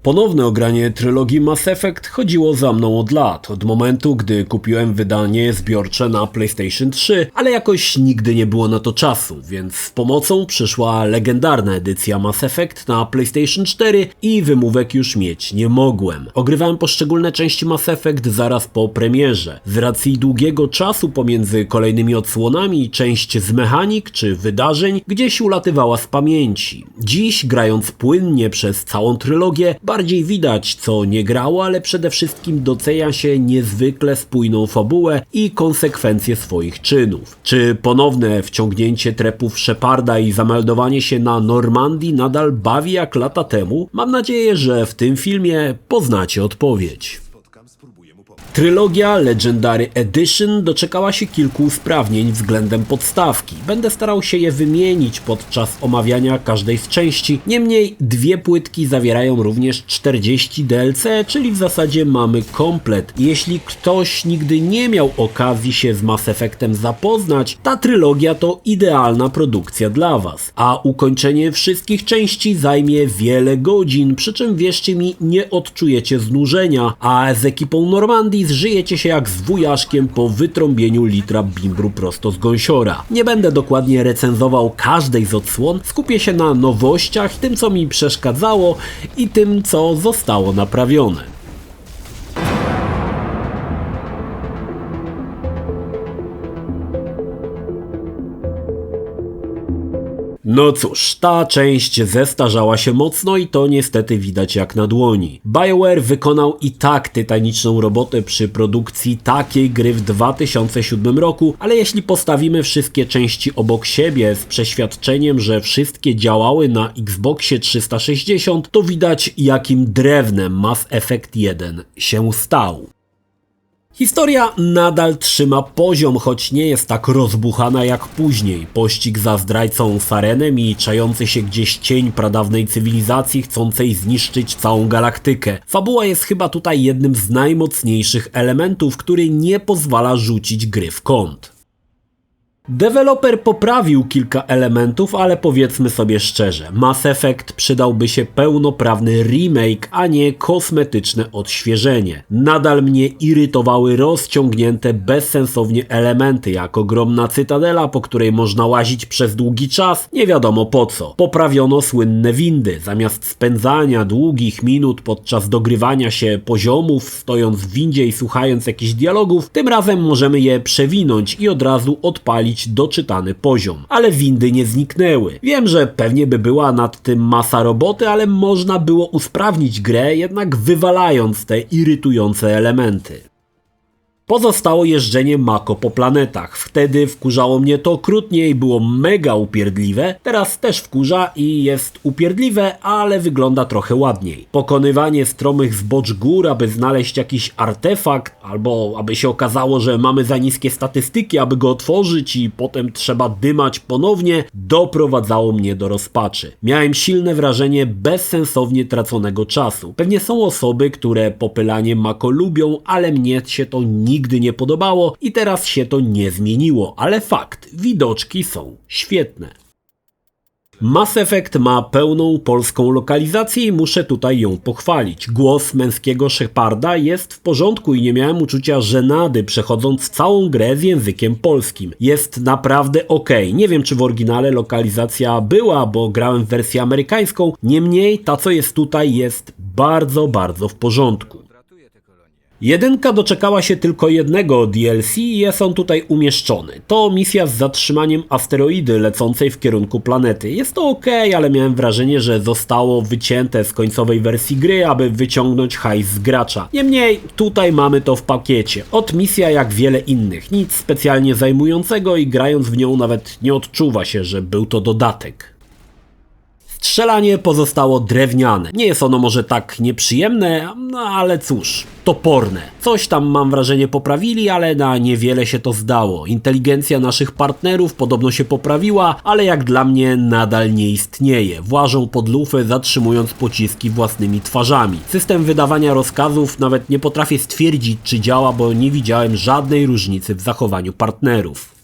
Ponowne ogranie trylogii Mass Effect chodziło za mną od lat, od momentu, gdy kupiłem wydanie zbiorcze na PlayStation 3, ale jakoś nigdy nie było na to czasu, więc z pomocą przyszła legendarna edycja Mass Effect na PlayStation 4 i wymówek już mieć nie mogłem. Ogrywałem poszczególne części Mass Effect zaraz po premierze. Z racji długiego czasu pomiędzy kolejnymi odsłonami część z mechanik czy wydarzeń gdzieś ulatywała z pamięci. Dziś, grając płynnie przez całą trylogię, bardziej widać, co nie grało, ale przede wszystkim docenia się niezwykle spójną fabułę i konsekwencje swoich czynów. Czy ponowne wciągnięcie trepów Sheparda i zameldowanie się na Normandii nadal bawi jak lata temu? Mam nadzieję, że w tym filmie poznacie odpowiedź. Trylogia Legendary Edition doczekała się kilku usprawnień względem podstawki. Będę starał się je wymienić podczas omawiania każdej z części. Niemniej dwie płytki zawierają również 40 DLC, czyli w zasadzie mamy komplet. Jeśli ktoś nigdy nie miał okazji się z Mass Effectem zapoznać, ta trylogia to idealna produkcja dla Was. A ukończenie wszystkich części zajmie wiele godzin, przy czym wierzcie mi, nie odczujecie znużenia, a z ekipą Normandii zżyjecie się jak z wujaszkiem po wytrąbieniu litra bimbru prosto z gąsiora. Nie będę dokładnie recenzował każdej z odsłon, skupię się na nowościach, tym co mi przeszkadzało i tym co zostało naprawione. No cóż, ta część zestarzała się mocno i to niestety widać jak na dłoni. BioWare wykonał i tak tytaniczną robotę przy produkcji takiej gry w 2007 roku, ale jeśli postawimy wszystkie części obok siebie z przeświadczeniem, że wszystkie działały na Xboxie 360, to widać jakim drewnem Mass Effect 1 się stał. Historia nadal trzyma poziom, choć nie jest tak rozbuchana jak później. Pościg za zdrajcą Sarenem i czający się gdzieś cień pradawnej cywilizacji chcącej zniszczyć całą galaktykę. Fabuła jest chyba tutaj jednym z najmocniejszych elementów, który nie pozwala rzucić gry w kąt. Deweloper poprawił kilka elementów, ale powiedzmy sobie szczerze, Mass Effect przydałby się pełnoprawny remake, a nie kosmetyczne odświeżenie. Nadal mnie irytowały rozciągnięte bezsensownie elementy, jak ogromna cytadela, po której można łazić przez długi czas, nie wiadomo po co. Poprawiono słynne windy, zamiast spędzania długich minut podczas dogrywania się poziomów, stojąc w windzie i słuchając jakichś dialogów, tym razem możemy je przewinąć i od razu odpalić doczytany poziom. Ale windy nie zniknęły. Wiem, że pewnie by była nad tym masa roboty, ale można było usprawnić grę, jednak wywalając te irytujące elementy. Pozostało jeżdżenie Mako po planetach. Wtedy wkurzało mnie to okrutnie i było mega upierdliwe. Teraz też wkurza i jest upierdliwe, ale wygląda trochę ładniej. Pokonywanie stromych zbocz gór, aby znaleźć jakiś artefakt, albo aby się okazało, że mamy za niskie statystyki, aby go otworzyć i potem trzeba dymać ponownie, doprowadzało mnie do rozpaczy. Miałem silne wrażenie bezsensownie traconego czasu. Pewnie są osoby, które popylanie Mako lubią, ale mnie się to nigdy nie podobało i teraz się to nie zmieniło, ale fakt, widoczki są świetne. Mass Effect ma pełną polską lokalizację i muszę tutaj ją pochwalić. Głos męskiego Sheparda jest w porządku i nie miałem uczucia żenady przechodząc całą grę z językiem polskim. Jest naprawdę okej. Nie wiem czy w oryginale lokalizacja była, bo grałem w wersję amerykańską, niemniej ta co jest tutaj jest bardzo w porządku. Jedynka doczekała się tylko jednego DLC i jest on tutaj umieszczony. To misja z zatrzymaniem asteroidy lecącej w kierunku planety. Jest to okej, ale miałem wrażenie, że zostało wycięte z końcowej wersji gry, aby wyciągnąć hajs z gracza. Niemniej tutaj mamy to w pakiecie. Od misja jak wiele innych. Nic specjalnie zajmującego i grając w nią nawet nie odczuwa się, że był to dodatek. Strzelanie pozostało drewniane. Nie jest ono może tak nieprzyjemne, no ale cóż, toporne. Coś tam mam wrażenie poprawili, ale na niewiele się to zdało. Inteligencja naszych partnerów podobno się poprawiła, ale jak dla mnie nadal nie istnieje. Włażą pod lufę, zatrzymując pociski własnymi twarzami. System wydawania rozkazów nawet nie potrafię stwierdzić czy działa, bo nie widziałem żadnej różnicy w zachowaniu partnerów.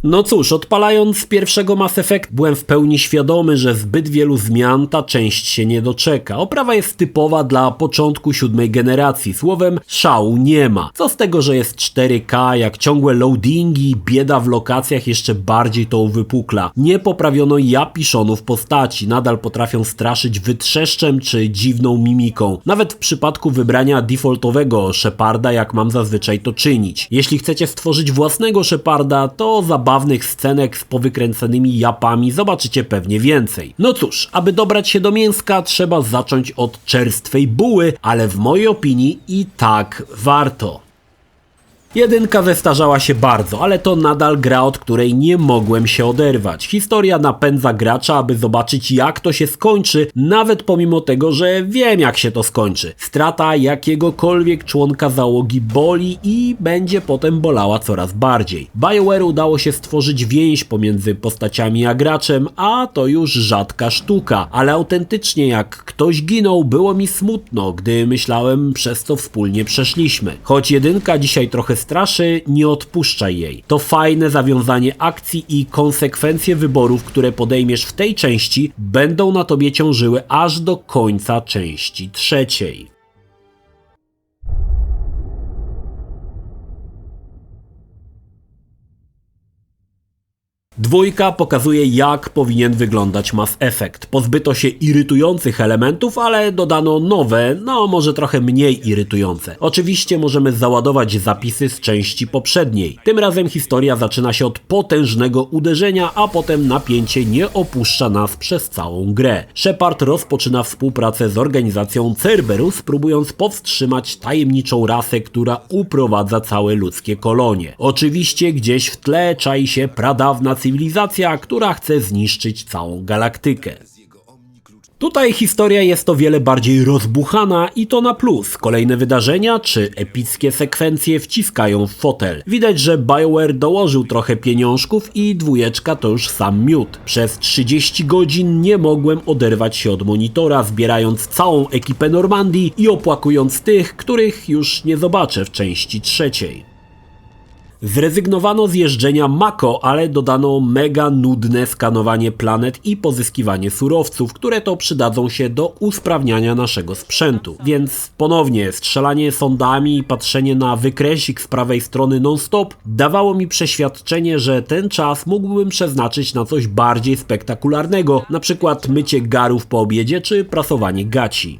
No cóż, odpalając pierwszego Mass Effect byłem w pełni świadomy, że zbyt wielu zmian ta część się nie doczeka. Oprawa jest typowa dla początku 7. generacji, słowem szału nie ma. Co z tego, że jest 4K, jak ciągłe loadingi, bieda w lokacjach jeszcze bardziej to uwypukla. Nie poprawiono japiszonów postaci, nadal potrafią straszyć wytrzeszczem czy dziwną mimiką. Nawet w przypadku wybrania defaultowego Sheparda, jak mam zazwyczaj to czynić. Jeśli chcecie stworzyć własnego Sheparda, to zabawnych scenek z powykręconymi japami zobaczycie pewnie więcej. No cóż, aby dobrać się do mięska, trzeba zacząć od czerstwej buły, ale w mojej opinii i tak warto. Jedynka zestarzała się bardzo, ale to nadal gra, od której nie mogłem się oderwać. Historia napędza gracza, aby zobaczyć, jak to się skończy, nawet pomimo tego, że wiem, jak się to skończy. Strata jakiegokolwiek członka załogi boli i będzie potem bolała coraz bardziej. BioWare udało się stworzyć więź pomiędzy postaciami a graczem, a to już rzadka sztuka, ale autentycznie jak ktoś ginął, było mi smutno, gdy myślałem, przez co wspólnie przeszliśmy. Choć jedynka dzisiaj trochę straszy, nie odpuszczaj jej. To fajne zawiązanie akcji i konsekwencje wyborów, które podejmiesz w tej części, będą na tobie ciążyły aż do końca części trzeciej. Dwójka pokazuje, jak powinien wyglądać Mass Effect. Pozbyto się irytujących elementów, ale dodano nowe, no może trochę mniej irytujące. Oczywiście możemy załadować zapisy z części poprzedniej. Tym razem historia zaczyna się od potężnego uderzenia, a potem napięcie nie opuszcza nas przez całą grę. Shepard rozpoczyna współpracę z organizacją Cerberus, próbując powstrzymać tajemniczą rasę, która uprowadza całe ludzkie kolonie. Oczywiście gdzieś w tle czai się pradawna cywilizacja, która chce zniszczyć całą galaktykę. Tutaj historia jest o wiele bardziej rozbuchana i to na plus. Kolejne wydarzenia czy epickie sekwencje wciskają w fotel. Widać, że BioWare dołożył trochę pieniążków i dwójeczka to już sam miód. Przez 30 godzin nie mogłem oderwać się od monitora, zbierając całą ekipę Normandii i opłakując tych, których już nie zobaczę w części trzeciej. Zrezygnowano z jeżdżenia Mako, ale dodano mega nudne skanowanie planet i pozyskiwanie surowców, które to przydadzą się do usprawniania naszego sprzętu. Więc ponownie strzelanie sondami i patrzenie na wykresik z prawej strony non-stop dawało mi przeświadczenie, że ten czas mógłbym przeznaczyć na coś bardziej spektakularnego, na przykład mycie garów po obiedzie czy prasowanie gaci.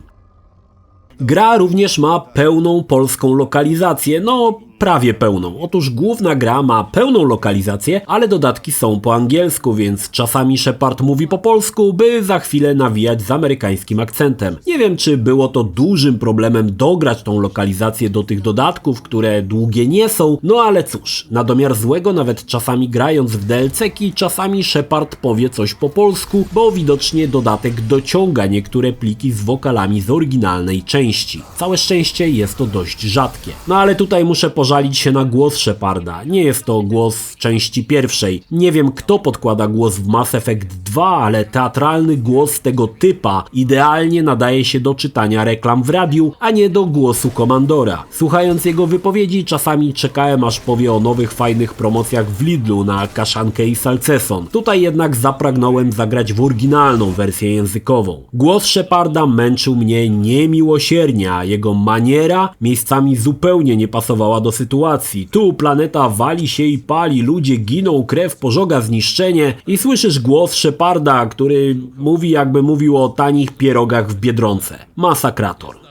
Gra również ma pełną polską lokalizację, no prawie pełną. Otóż główna gra ma pełną lokalizację, ale dodatki są po angielsku, więc czasami Shepard mówi po polsku, by za chwilę nawijać z amerykańskim akcentem. Nie wiem, czy było to dużym problemem dograć tą lokalizację do tych dodatków, które długie nie są, no ale cóż, na domiar złego nawet czasami grając w DLC-ki, czasami Shepard powie coś po polsku, bo widocznie dodatek dociąga niektóre pliki z wokalami z oryginalnej części. Całe szczęście jest to dość rzadkie. No ale tutaj muszę pożalić się na głos Sheparda. Nie jest to głos z części pierwszej. Nie wiem, kto podkłada głos w Mass Effect 2, ale teatralny głos tego typa idealnie nadaje się do czytania reklam w radiu, a nie do głosu komandora. Słuchając jego wypowiedzi, czasami czekałem, aż powie o nowych fajnych promocjach w Lidlu na kaszankę i salceson. Tutaj jednak zapragnąłem zagrać w oryginalną wersję językową. Głos Sheparda męczył mnie niemiłosiernie, a jego maniera miejscami zupełnie nie pasowała do sytuacji. Tu planeta wali się i pali, ludzie giną, krew pożoga zniszczenie i słyszysz głos Sheparda, który mówi, jakby mówił o tanich pierogach w Biedronce. Masakrator.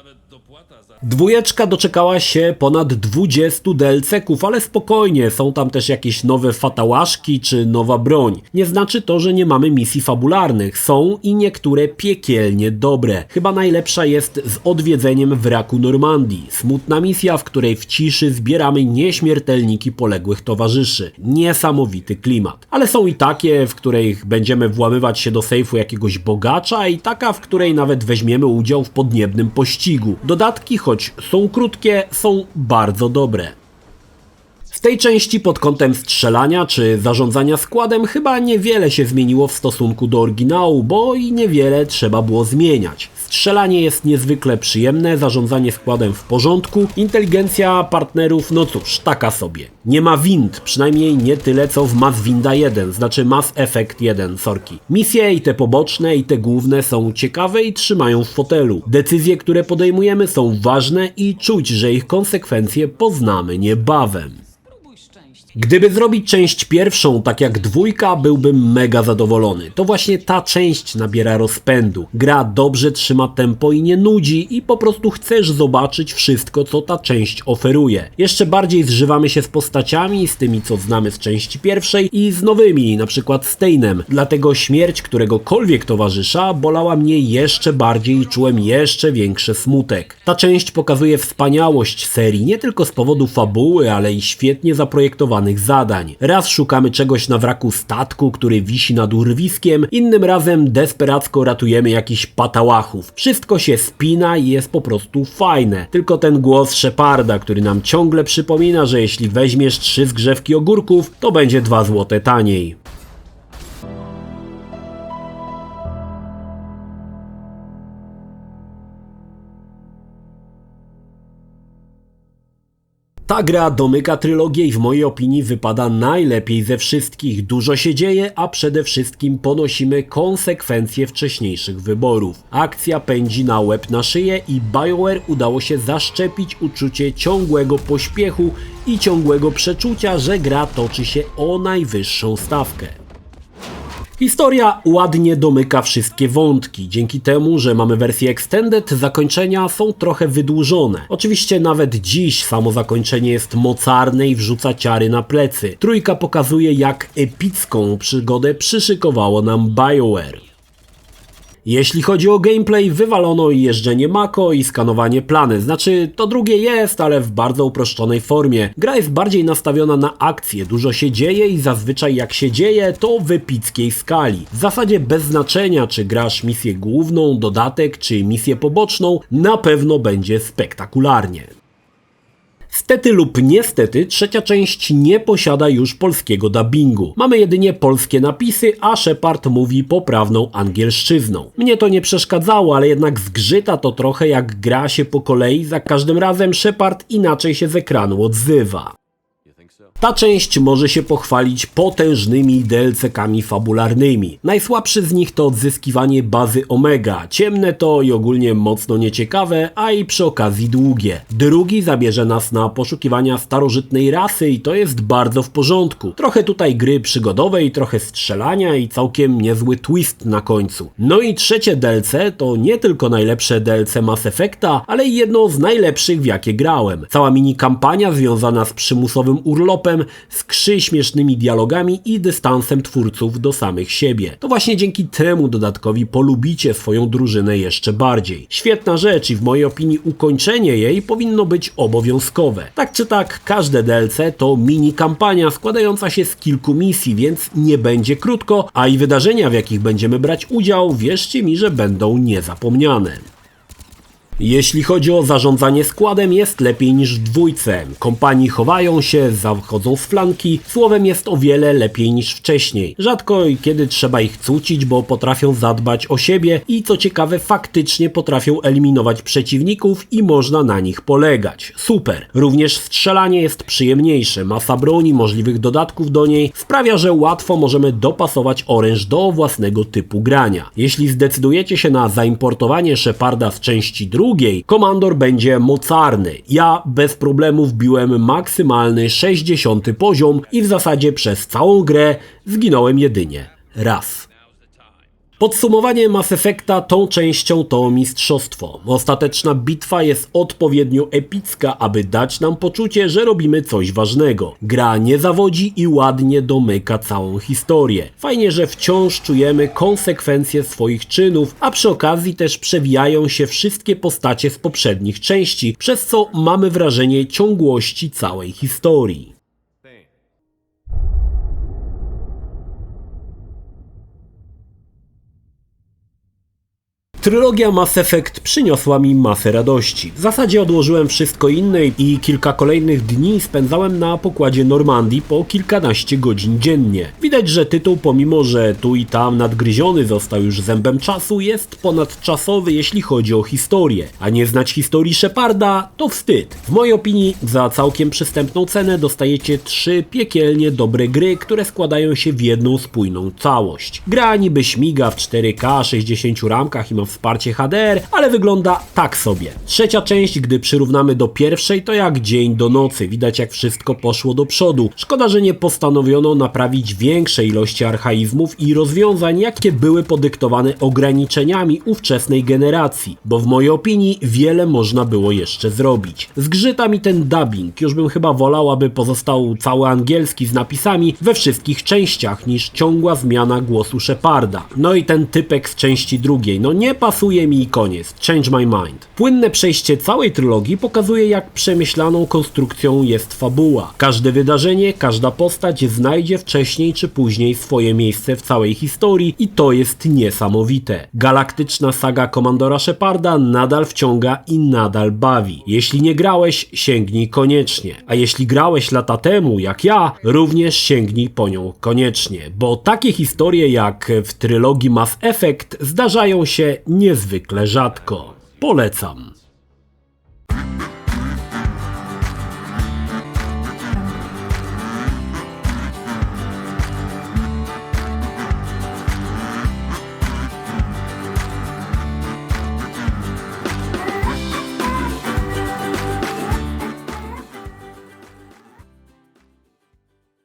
Dwójeczka doczekała się ponad 20 DLC-ków, ale spokojnie, są tam też jakieś nowe fatałaszki czy nowa broń. Nie znaczy to, że nie mamy misji fabularnych. Są i niektóre piekielnie dobre. Chyba najlepsza jest z odwiedzeniem wraku Normandii. Smutna misja, w której w ciszy zbieramy nieśmiertelniki poległych towarzyszy. Niesamowity klimat. Ale są i takie, w których będziemy włamywać się do sejfu jakiegoś bogacza i taka, w której nawet weźmiemy udział w podniebnym pościgu. Dodatki, choć są krótkie, są bardzo dobre. W tej części pod kątem strzelania czy zarządzania składem chyba niewiele się zmieniło w stosunku do oryginału, bo i niewiele trzeba było zmieniać. Strzelanie jest niezwykle przyjemne, zarządzanie składem w porządku, inteligencja partnerów no cóż, taka sobie. Nie ma wind, przynajmniej nie tyle co w Mass Winda 1, znaczy Mass Effect 1, sorki. Misje i te poboczne i te główne są ciekawe i trzymają w fotelu. Decyzje, które podejmujemy są ważne i czuć, że ich konsekwencje poznamy niebawem. Gdyby zrobić część pierwszą tak jak dwójka, byłbym mega zadowolony. To właśnie ta część nabiera rozpędu. Gra dobrze trzyma tempo i nie nudzi i po prostu chcesz zobaczyć wszystko, co ta część oferuje. Jeszcze bardziej zżywamy się z postaciami, z tymi co znamy z części pierwszej i z nowymi, na przykład Steinem. Dlatego śmierć któregokolwiek towarzysza bolała mnie jeszcze bardziej i czułem jeszcze większy smutek. Ta część pokazuje wspaniałość serii, nie tylko z powodu fabuły, ale i świetnie zaprojektowanych zadań. Raz szukamy czegoś na wraku statku, który wisi nad urwiskiem, innym razem desperacko ratujemy jakichś patałachów. Wszystko się spina i jest po prostu fajne. Tylko ten głos Sheparda, który nam ciągle przypomina, że jeśli weźmiesz 3 zgrzewki ogórków, to będzie 2 złote taniej. Ta gra domyka trylogię i w mojej opinii wypada najlepiej ze wszystkich. Dużo się dzieje, a przede wszystkim ponosimy konsekwencje wcześniejszych wyborów. Akcja pędzi na łeb na szyję i BioWare udało się zaszczepić uczucie ciągłego pośpiechu i ciągłego przeczucia, że gra toczy się o najwyższą stawkę. Historia ładnie domyka wszystkie wątki, dzięki temu, że mamy wersję Extended, zakończenia są trochę wydłużone. Oczywiście nawet dziś samo zakończenie jest mocarne i wrzuca ciary na plecy. Trójka pokazuje, jak epicką przygodę przyszykowało nam BioWare. Jeśli chodzi o gameplay, wywalono i jeżdżenie Mako i skanowanie planet. Znaczy, to drugie jest, ale w bardzo uproszczonej formie. Gra jest bardziej nastawiona na akcję, dużo się dzieje i zazwyczaj jak się dzieje, to w epickiej skali. W zasadzie bez znaczenia, czy grasz misję główną, dodatek, czy misję poboczną, na pewno będzie spektakularnie. Stety lub niestety, trzecia część nie posiada już polskiego dubbingu. Mamy jedynie polskie napisy, a Shepard mówi poprawną angielszczyzną. Mnie to nie przeszkadzało, ale jednak zgrzyta to trochę jak gra się po kolei, za każdym razem Shepard inaczej się z ekranu odzywa. Ta część może się pochwalić potężnymi DLC-kami fabularnymi. Najsłabszy z nich to odzyskiwanie bazy Omega. Ciemne to i ogólnie mocno nieciekawe, a i przy okazji długie. Drugi zabierze nas na poszukiwania starożytnej rasy i to jest bardzo w porządku. Trochę tutaj gry przygodowej, trochę strzelania i całkiem niezły twist na końcu. No i trzecie DLC to nie tylko najlepsze DLC Mass Effecta, ale i jedno z najlepszych w jakie grałem. Cała mini kampania związana z przymusowym urlopem, z śmiesznymi dialogami i dystansem twórców do samych siebie. To właśnie dzięki temu dodatkowi polubicie swoją drużynę jeszcze bardziej. Świetna rzecz i w mojej opinii ukończenie jej powinno być obowiązkowe. Tak czy tak, każde DLC to mini kampania składająca się z kilku misji, więc nie będzie krótko, a i wydarzenia, w jakich będziemy brać udział, wierzcie mi, że będą niezapomniane. Jeśli chodzi o zarządzanie składem, jest lepiej niż w dwójce. Kompanii chowają się, zachodzą z flanki, słowem jest o wiele lepiej niż wcześniej. Rzadko i kiedy trzeba ich cucić, bo potrafią zadbać o siebie i co ciekawe faktycznie potrafią eliminować przeciwników i można na nich polegać. Super! Również strzelanie jest przyjemniejsze, masa broni, możliwych dodatków do niej sprawia, że łatwo możemy dopasować oręż do własnego typu grania. Jeśli zdecydujecie się na zaimportowanie Sheparda z części drugiej, komandor będzie mocarny. Ja bez problemu wbiłem maksymalny 60 poziom i w zasadzie przez całą grę zginąłem jedynie raz. Podsumowanie Mass Effecta tą częścią to mistrzostwo. Ostateczna bitwa jest odpowiednio epicka, aby dać nam poczucie, że robimy coś ważnego. Gra nie zawodzi i ładnie domyka całą historię. Fajnie, że wciąż czujemy konsekwencje swoich czynów, a przy okazji też przewijają się wszystkie postacie z poprzednich części, przez co mamy wrażenie ciągłości całej historii. Trylogia Mass Effect przyniosła mi masę radości. W zasadzie odłożyłem wszystko inne i kilka kolejnych dni spędzałem na pokładzie Normandii po kilkanaście godzin dziennie. Widać, że tytuł, pomimo że tu i tam nadgryziony został już zębem czasu, jest ponadczasowy, jeśli chodzi o historię. A nie znać historii Sheparda to wstyd. W mojej opinii za całkiem przystępną cenę dostajecie 3 piekielnie dobre gry, które składają się w jedną spójną całość. Gra niby śmiga w 4K, 60 ramkach i ma wsparcie HDR, ale wygląda tak sobie. Trzecia część, gdy przyrównamy do pierwszej, to jak dzień do nocy. Widać, jak wszystko poszło do przodu. Szkoda, że nie postanowiono naprawić większej ilości archaizmów i rozwiązań, jakie były podyktowane ograniczeniami ówczesnej generacji, bo w mojej opinii wiele można było jeszcze zrobić. Zgrzyta mi ten dubbing, już bym chyba wolał, aby pozostał cały angielski z napisami we wszystkich częściach, niż ciągła zmiana głosu Sheparda. No i ten typek z części drugiej, no nie pasuje mi i koniec. Change my mind. Płynne przejście całej trylogii pokazuje, jak przemyślaną konstrukcją jest fabuła. Każde wydarzenie, każda postać znajdzie wcześniej czy później swoje miejsce w całej historii i to jest niesamowite. Galaktyczna saga Komandora Sheparda nadal wciąga i nadal bawi. Jeśli nie grałeś, sięgnij koniecznie. A jeśli grałeś lata temu, jak ja, również sięgnij po nią koniecznie, bo takie historie jak w trylogii Mass Effect zdarzają się niezwykle rzadko. Polecam.